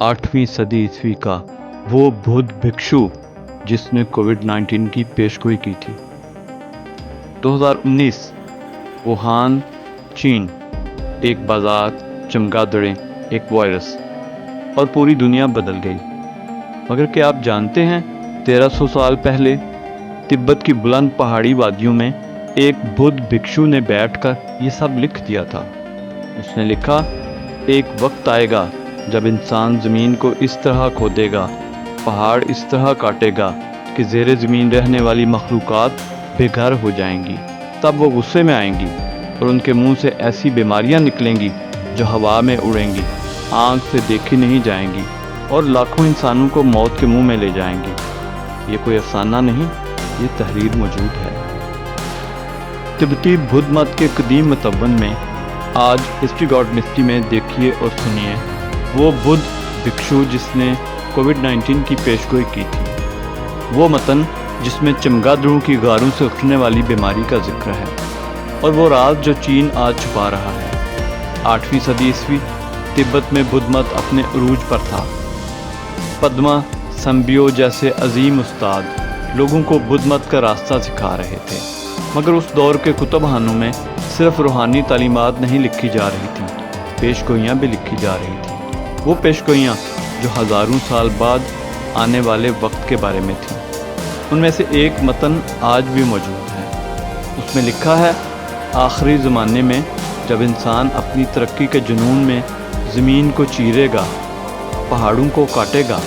8वीं सदी ईस्वी का वो बुद्ध भिक्षु जिसने कोविड-19 की पेशगोई की थी। 2019 वुहान, चीन, एक बाजार, चमगादड़ें, एक वायरस और पूरी दुनिया बदल गई। मगर क्या आप जानते हैं 1300 साल पहले तिब्बत की बुलंद पहाड़ी वादियों में एक बुद्ध भिक्षु ने बैठकर ये सब लिख दिया था। उसने लिखा, एक वक्त आएगा जब इंसान ज़मीन को इस तरह खोदेगा, पहाड़ इस तरह काटेगा कि ज़ेरे ज़मीन रहने वाली मखलूक़ात बेघर हो जाएंगी। तब वो गुस्से में आएंगी और उनके मुंह से ऐसी बीमारियां निकलेंगी जो हवा में उड़ेंगी, आँख से देखी नहीं जाएंगी और लाखों इंसानों को मौत के मुंह में ले जाएंगी। ये कोई अफसाना नहीं, ये तहरीर मौजूद है। तिब्बती बुद्ध मत के कदीम मतवन में आज हिस्ट्री गॉड मिस्ट्री में देखिए और सुनिए वो बुद्ध भिक्षु जिसने कोविड-19 की पेशगोई की थी। वो मतन जिसमें चमगादड़ों की गारों से उठने वाली बीमारी का जिक्र है और वो राज जो चीन आज छुपा रहा है। 8वीं सदी ईस्वी तिब्बत में बुद्ध मत अपने उरूज पर था। पद्मा संबियो जैसे अजीम उस्ताद लोगों को बुद्ध मत का रास्ता सिखा रहे थे। मगर उस दौर के कुतुबखानों में सिर्फ रूहानी तालीमात नहीं लिखी जा रही थी, पेशगोइयाँ भी लिखी जा रही थी। वो पेशगोइयाँ जो हज़ारों साल बाद आने वाले वक्त के बारे में थीं। उनमें से एक मतन आज भी मौजूद है। उसमें लिखा है, आखिरी ज़माने में जब इंसान अपनी तरक्की के जुनून में ज़मीन को चीरेगा, पहाड़ों को काटेगा,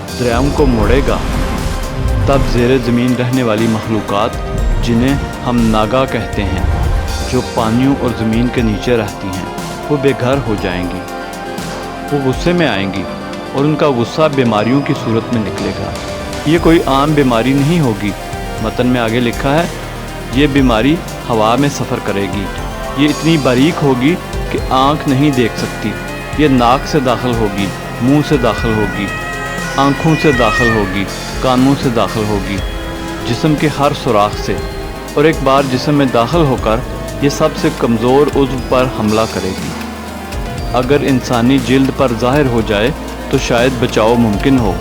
दरियाओं को मोड़ेगा, तब ज़ेरे ज़मीन रहने वाली मखलूक़ात जिन्हें हम नागा कहते हैं, जो पानियों और ज़मीन के नीचे रहती हैं, वो बेघर हो जाएंगी। वो गुस्से में आएंगी और उनका गुस्सा बीमारियों की सूरत में निकलेगा। ये कोई आम बीमारी नहीं होगी। मतन में आगे लिखा है, ये बीमारी हवा में सफ़र करेगी। ये इतनी बारीक होगी कि आँख नहीं देख सकती। ये नाक से दाखिल होगी, मुंह से दाखिल होगी, आँखों से दाखिल होगी, कानों से दाखिल होगी, जिस्म के हर सुराख से, और एक बार जिस्म में दाखिल होकर ये सबसे कमज़ोर उज़्व पर हमला करेगी। अगर इंसानी जिल्द पर ज़ाहिर हो जाए तो शायद बचाव मुमकिन हो,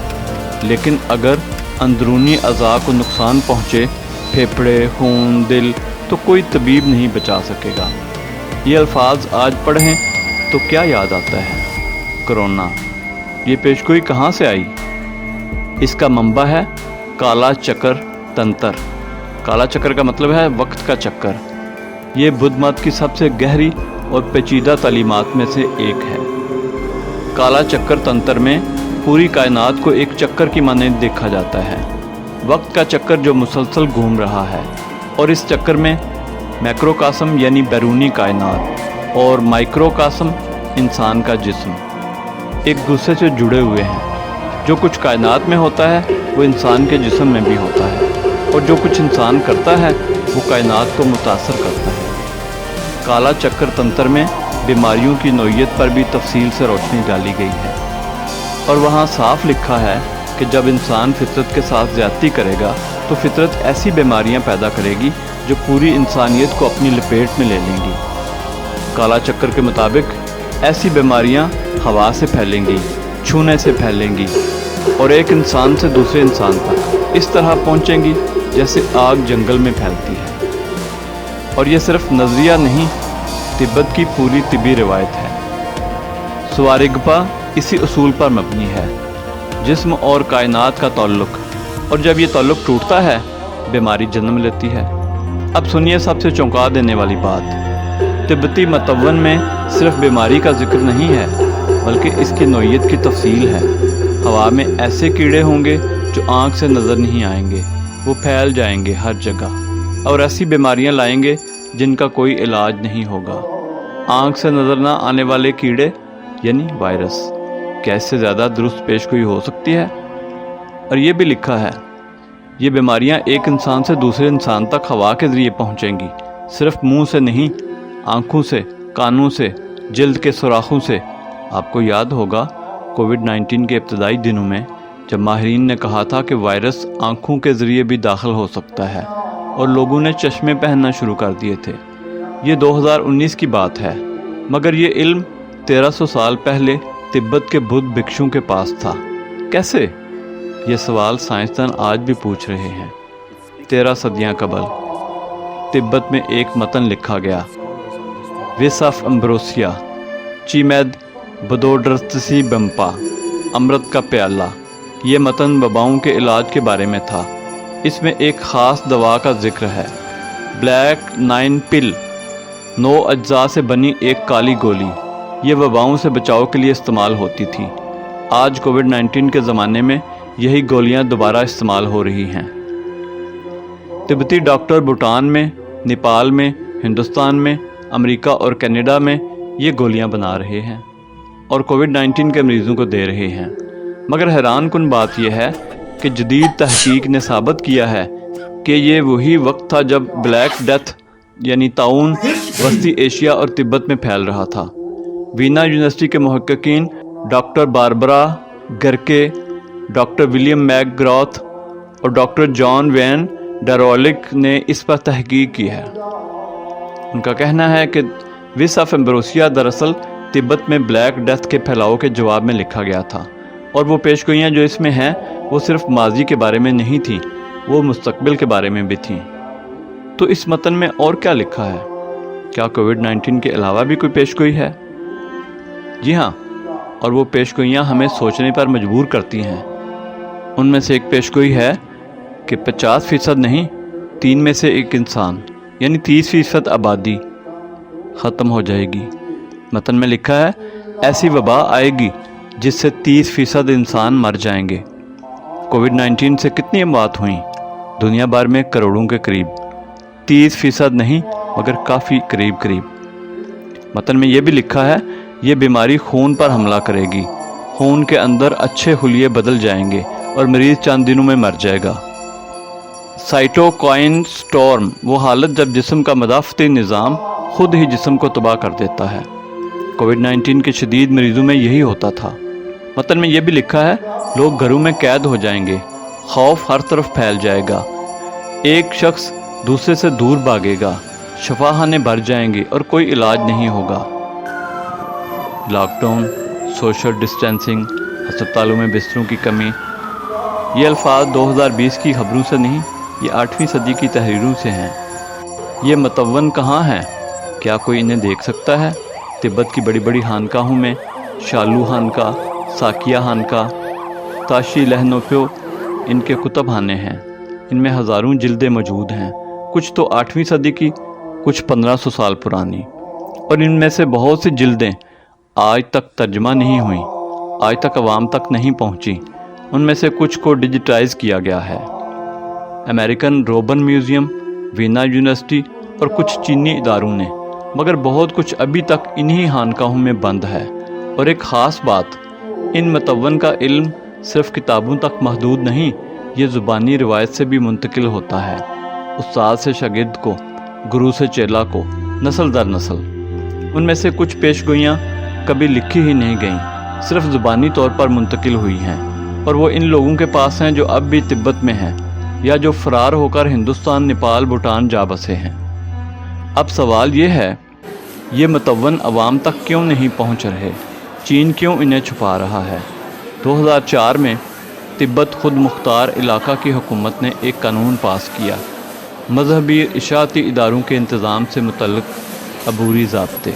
लेकिन अगर अंदरूनी अज़ा को नुकसान पहुँचे, फेफड़े, खून, दिल, तो कोई तबीब नहीं बचा सकेगा। ये अल्फाज आज पढ़ें तो क्या याद आता है? कोरोना। ये पेशगोई कहाँ से आई? इसका मंबा है काला चक्र तंत्र। काला चक्र का मतलब है वक्त का चक्कर। ये बुद्ध मत की सबसे गहरी और पेचीदा तालीमात में से एक है। काला चक्र तंत्र में पूरी कायनात को एक चक्कर की माने देखा जाता है, वक्त का चक्कर जो मुसलसल घूम रहा है। और इस चक्कर में मैक्रोकास्म यानी बैरूनी कायनात और माइक्रोकास्म इंसान का जिस्म एक दूसरे से जुड़े हुए हैं। जो कुछ कायनात में होता है वो इंसान के जिस्म में भी होता है, और जो कुछ इंसान करता है वो कायनात को मुतासर करता है। काला चक्र तंत्र में बीमारियों की नौइयत पर भी तफसील से रोशनी डाली गई है, और वहाँ साफ लिखा है कि जब इंसान फितरत के साथ ज़्यादती करेगा तो फितरत ऐसी बीमारियाँ पैदा करेगी जो पूरी इंसानियत को अपनी लपेट में ले लेंगी। काला चक्र के मुताबिक ऐसी बीमारियाँ हवा से फैलेंगी, छूने से फैलेंगी और एक इंसान से दूसरे इंसान तक इस तरह पहुँचेंगी जैसे आग जंगल में फैलती है। और ये सिर्फ नज़रिया नहीं, तिब्बत की पूरी तिब्बी रिवायत है। स्वारिगपा इसी उसूल पर मबनी है, जिस्म और कायनात का ताल्लुक़, और जब ये ताल्लुक़ टूटता है बीमारी जन्म लेती है। अब सुनिए सबसे चौंका देने वाली बात। तिब्बती मतवन में सिर्फ बीमारी का जिक्र नहीं है, बल्कि इसकी नौइयत की तफसील है। हवा में ऐसे कीड़े होंगे जो आँख से नज़र नहीं आएंगे, वो फैल जाएंगे हर जगह और ऐसी बीमारियां लाएंगे जिनका कोई इलाज नहीं होगा। आँख से नज़र ना आने वाले कीड़े यानी वायरस, क्या इससे ज़्यादा दुरुस्त पेशगोई हो सकती है? और ये भी लिखा है, ये बीमारियां एक इंसान से दूसरे इंसान तक हवा के ज़रिए पहुंचेंगी, सिर्फ मुंह से नहीं, आँखों से, कानों से, जिल्द के सुराखों से। आपको याद होगा कोविड-19 के इब्तदाई दिनों में जब माहिरीन ने कहा था कि वायरस आँखों के ज़रिए भी दाखिल हो सकता है और लोगों ने चश्मे पहनना शुरू कर दिए थे। ये 2019 की बात है, मगर ये इल्म 1300 साल पहले तिब्बत के बुद्ध भिक्षुओं के पास था। कैसे? ये सवाल साइंसदान आज भी पूछ रहे हैं। 13 सदियां कबल तिब्बत में एक मतन लिखा गया, विस ऑफ अम्ब्रोसिया चीमेद बदोड्रस्ती बम्पा, अमृत का प्याला। ये मतन वबाओं के इलाज के बारे में था। इसमें एक ख़ास दवा का जिक्र है, ब्लैक 9 पिल, 9 अज्जा से बनी एक काली गोली। ये वबाओं से बचाव के लिए इस्तेमाल होती थी। आज कोविड-19 के ज़माने में यही गोलियां दोबारा इस्तेमाल हो रही हैं। तिब्बती डॉक्टर भूटान में, नेपाल में, हिंदुस्तान में, अमेरिका और कनाडा में ये गोलियां बना रहे हैं और कोविड-19 के मरीज़ों को दे रहे हैं। मगर हैरान कुन बात यह है कि जदीद तहकीक ने साबित किया है कि ये वही वक्त था जब ब्लैक डेथ यानी ताउन वस्ती एशिया और तिब्बत में फैल रहा था। वीना यूनिवर्सिटी के मुहक्किकीन doctor Barbara Gerke, doctor William मैकग्रॉथ और डॉक्टर जॉन वैन डरोलिक ने इस पर तहकीक की है। उनका कहना है कि विस ऑफ एम्ब्रोसिया दरअसल तिब्बत में ब्लैक डेथ के फैलाव के जवाब में लिखा गया था और वो पेशगोइयाँ जो इसमें हैं वो सिर्फ माजी के बारे में नहीं थी, वो मुस्तकबिल के बारे में भी थीं। तो इस मतन में और क्या लिखा है? क्या कोविड-19 के अलावा भी कोई पेशगोई है? जी हाँ, और वो पेशगोइयाँ हमें सोचने पर मजबूर करती हैं। उनमें से एक पेशगोई है कि 50% नहीं, 3 में से 1 इंसान यानी 30% आबादी ख़त्म हो जाएगी। मतन में लिखा है, ऐसी वबा आएगी जिससे 30% इंसान मर जाएंगे। कोविड-19 से कितनी अमवात हुई? दुनिया भर में करोड़ों के करीब। 30% नहीं मगर काफ़ी करीब। मतन में ये भी लिखा है, ये बीमारी खून पर हमला करेगी, खून के अंदर अच्छे हुलिये बदल जाएंगे और मरीज़ चंद दिनों में मर जाएगा। साइटोकाइन स्टॉर्म, वो हालत जब जिस्म का मदाफ़ती निज़ाम खुद ही जिस्म को तबाह कर देता है। कोविड-19 के शदीद मरीज़ों में यही होता था। मतन में यह भी लिखा है, लोग घरों में कैद हो जाएंगे, खौफ हर तरफ फैल जाएगा, एक शख्स दूसरे से दूर भागेगा, शफाखाने भर जाएंगे और कोई इलाज नहीं होगा। लॉकडाउन, सोशल डिस्टेंसिंग, अस्पतालों में बिस्तरों की कमी, ये अल्फाज 2020 की खबरों से नहीं, ये 8वीं सदी की तहरीरों से हैं। ये मतवन कहाँ हैं? क्या कोई इन्हें देख सकता है? तिब्बत की बड़ी बड़ी खानकाहों में शालू खानका, साकिया खानका, ताशी लहनोप्यो इनके कुतुब खाने हैं। इनमें हज़ारों जिल्दें मौजूद हैं, कुछ तो 8वीं सदी की, कुछ 1500 साल पुरानी, और इनमें से बहुत सी जिल्दें आज तक तर्जमा नहीं हुई, आज तक अवाम तक नहीं पहुंची। उनमें से कुछ को डिजिटाइज किया गया है। American Rubin museum, Vienna university और कुछ चीनी इदारों ने, मगर बहुत कुछ अभी तक इन्हीं खानकाहों में बंद है। और एक ख़ास बात, इन मतवन का इल्म सिर्फ किताबों तक महदूद नहीं, ये ज़ुबानी रिवायत से भी मुंतकिल होता है, उस्ताद से शागिर्द को, गुरु से चेला को, नस्ल दर नस्ल। उनमें से कुछ पेशगोइयाँ कभी लिखी ही नहीं गईं, सिर्फ ज़ुबानी तौर पर मुंतकिल हुई हैं, और वो इन लोगों के पास हैं जो अब भी तिब्बत में हैं या जो फ़रार होकर हिंदुस्तान, नेपाल, भूटान जा बसे हैं। अब सवाल ये है, ये मतवन अवाम तक क्यों नहीं पहुँच रहे? चीन क्यों इन्हें छुपा रहा है? 2004 में तिब्बत खुद मुख्तार इलाका की हुकूमत ने एक कानून पास किया, मजहबी इशाअती इदारों के इंतज़ाम से मुतल्लिक़ अबूरी ज़ाब्ते।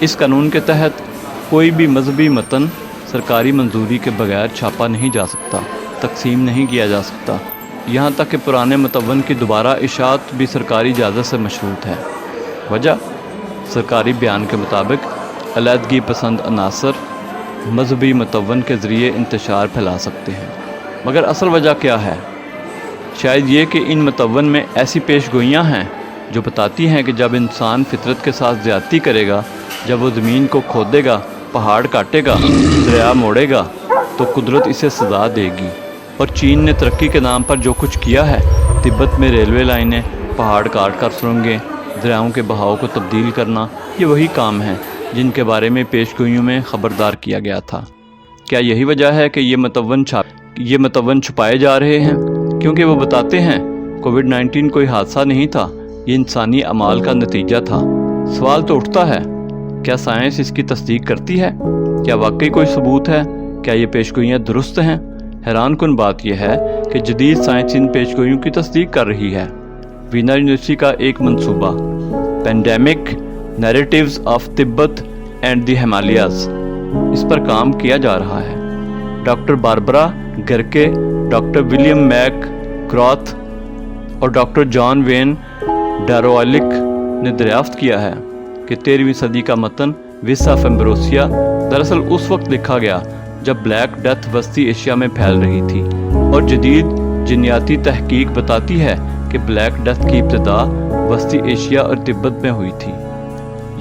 इस कानून के तहत कोई भी मजहबी मतन सरकारी मंजूरी के बगैर छापा नहीं जा सकता, तकसीम नहीं किया जा सकता। यहाँ तक कि पुराने मतवन की दोबारा इशाअत भी सरकारी इजाज़त से मशरूत है। वजह, सरकारी बयान के मुताबिक अलहदगी पसंद अनासर मजहबी मतवन के ज़रिए इंतशार फैला सकते हैं। मगर असल वजह क्या है? शायद ये कि इन मतवन में ऐसी पेशगोइयाँ हैं जो बताती हैं कि जब इंसान फितरत के साथ ज़्यादती करेगा, जब वो ज़मीन को खोदेगा, पहाड़ काटेगा, दरिया मोड़ेगा, तो कुदरत इसे सज़ा देगी। और चीन ने तरक्की के नाम पर जो कुछ किया है, तिब्बत में रेलवे लाइनें, पहाड़ काट कर सुरंगें, दरियाओं के बहाव को तब्दील करना, ये वही काम हैं जिनके बारे में पेशगोइयों में ख़बरदार किया गया था। क्या यही वजह है कि ये मतवन छुपाए जा रहे हैं? क्योंकि वो बताते हैं कोविड-19 कोई हादसा नहीं था, ये इंसानी अमाल का नतीजा था। सवाल तो उठता है, क्या साइंस इसकी तस्दीक करती है? क्या वाकई कोई सबूत है? क्या ये पेशगोइयाँ दुरुस्त हैं? हैरान कुन बात यह है कि जदीद साइंस इन पेशगोइयों की तस्दीक कर रही है। वीना यूनिवर्सिटी का एक मंसूबा pandemic narratives of Tibet and the Himalayas, इस पर काम किया जा रहा है। Doctor Barbara Gerke, doctor William McGrath और डॉक्टर जॉन वेन डारोलिक ने दरियाफ्त किया है कि 13वीं सदी का मतन विस ऑफ एम्ब्रोसिया दरअसल उस वक्त लिखा गया जब ब्लैक डेथ वस्ती एशिया में फैल रही थी, और जदीद जिन्याती तहकीक बताती है कि ब्लैक डेथ की इब्तिदा वस्ती एशिया और तिब्बत में हुई थी,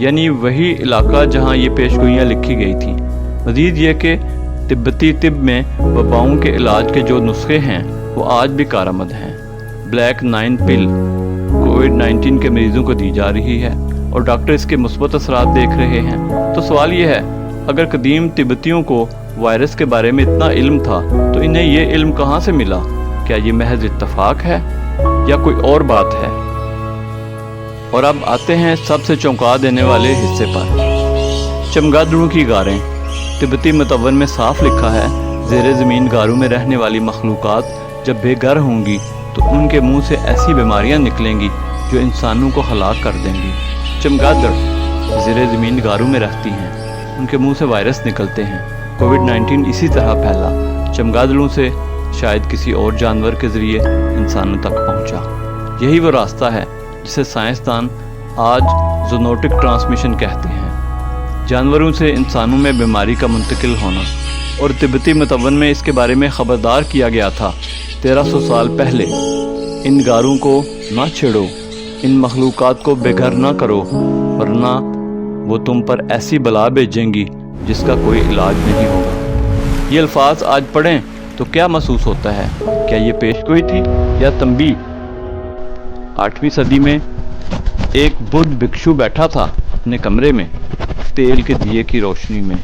यानी वही इलाका जहां ये पेशगोइयाँ लिखी गई थी। मज़ीद ये कि तिब्बती तिब में वबाओं के इलाज के जो नुस्खे हैं वो आज भी कारआमद हैं। ब्लैक 9 पिल कोविड-19 के मरीजों को दी जा रही है और डॉक्टर इसके मुस्बत असरात देख रहे हैं। तो सवाल ये है, अगर कदीम तिब्बतियों को वायरस के बारे में इतना इल्म था तो इन्हें ये इल्म कहाँ से मिला? क्या ये महज इत्तफाक है या कोई और बात है? और अब आते हैं सबसे चौंका देने वाले हिस्से पर, चमगादड़ों की गारें। तिब्बती मतवन में साफ लिखा है, ज़ेरे ज़मीन गारों में रहने वाली मखलूक़ात जब बेघर होंगी तो उनके मुंह से ऐसी बीमारियां निकलेंगी जो इंसानों को हलाक कर देंगी। चमगादड़ ज़ेरे ज़मीन गारों में रहती हैं, उनके मुंह से वायरस निकलते हैं। कोविड-19 इसी तरह फैला, चमगादड़ों से शायद किसी और जानवर के ज़रिए इंसानों तक पहुंचा। यही वो रास्ता है जिसे साइंसदान आज ज़ूनोटिक ट्रांसमिशन कहते हैं, जानवरों से इंसानों में बीमारी का मुंतकिल होना। और तिब्बती मतवन में इसके बारे में ख़बरदार किया गया था 1300 साल पहले, इन गारों को ना छेड़ो, इन मखलूक़ात को बेघर ना करो, वरना वो तुम पर ऐसी बला भेजेंगी जिसका कोई इलाज नहीं होगा। ये अल्फाज आज पढ़ें तो क्या महसूस होता है? क्या ये पेशगोई थी या तंबीह? 8वीं सदी में एक बुद्ध भिक्षु बैठा था अपने कमरे में, तेल के दिए की रोशनी में,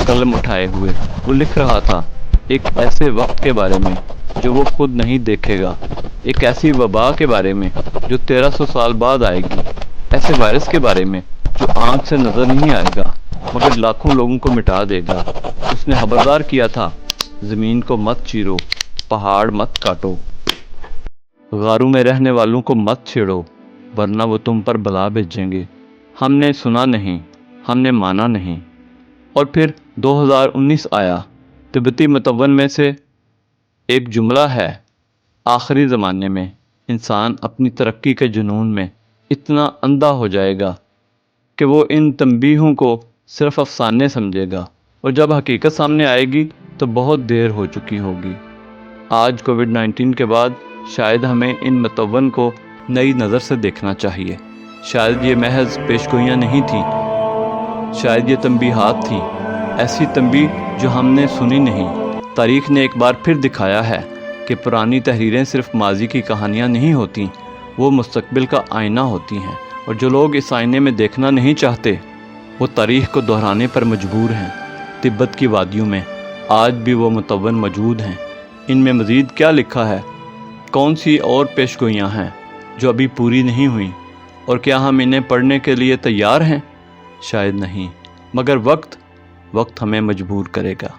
कलम उठाए हुए। वो लिख रहा था एक ऐसे वक्त के बारे में जो वो खुद नहीं देखेगा, एक ऐसी वबा के बारे में जो 1300 साल बाद आएगी, ऐसे वायरस के बारे में जो आंख से नजर नहीं आएगा मगर लाखों लोगों को मिटा देगा। उसने खबरदार किया था, ज़मीन को मत चीरो, पहाड़ मत काटो, गारों में रहने वालों को मत छेड़ो, वरना वो तुम पर बला भेजेंगे। हमने सुना नहीं, हमने माना नहीं। और फिर 2019 आया। तिब्बती मतवन में से एक जुमला है, आखिरी ज़माने में इंसान अपनी तरक्की के जुनून में इतना अंधा हो जाएगा कि वो इन तंबीहों को सिर्फ अफसाने समझेगा, और जब हकीकत सामने आएगी तो बहुत देर हो चुकी होगी। आज कोविड-19 के बाद शायद हमें इन मतवन को नई नज़र से देखना चाहिए। शायद ये महज पेशगोइयाँ नहीं थी, शायद ये तंबीहात थी, ऐसी तंबीह जो हमने सुनी नहीं। तारीख़ ने एक बार फिर दिखाया है कि पुरानी तहरीरें सिर्फ माजी की कहानियाँ नहीं होती, वो मुस्तकबिल का आईना होती हैं, और जो लोग इस आईने में देखना नहीं चाहते वो तारीख़ को दोहराने पर मजबूर हैं। तिब्बत की वादियों में आज भी वो मतवन मौजूद हैं। इनमें मज़ीद क्या लिखा है? कौन सी और पेशगोइयाँ हैं जो अभी पूरी नहीं हुई, और क्या हम इन्हें पढ़ने के लिए तैयार हैं? शायद नहीं, मगर वक्त हमें मजबूर करेगा।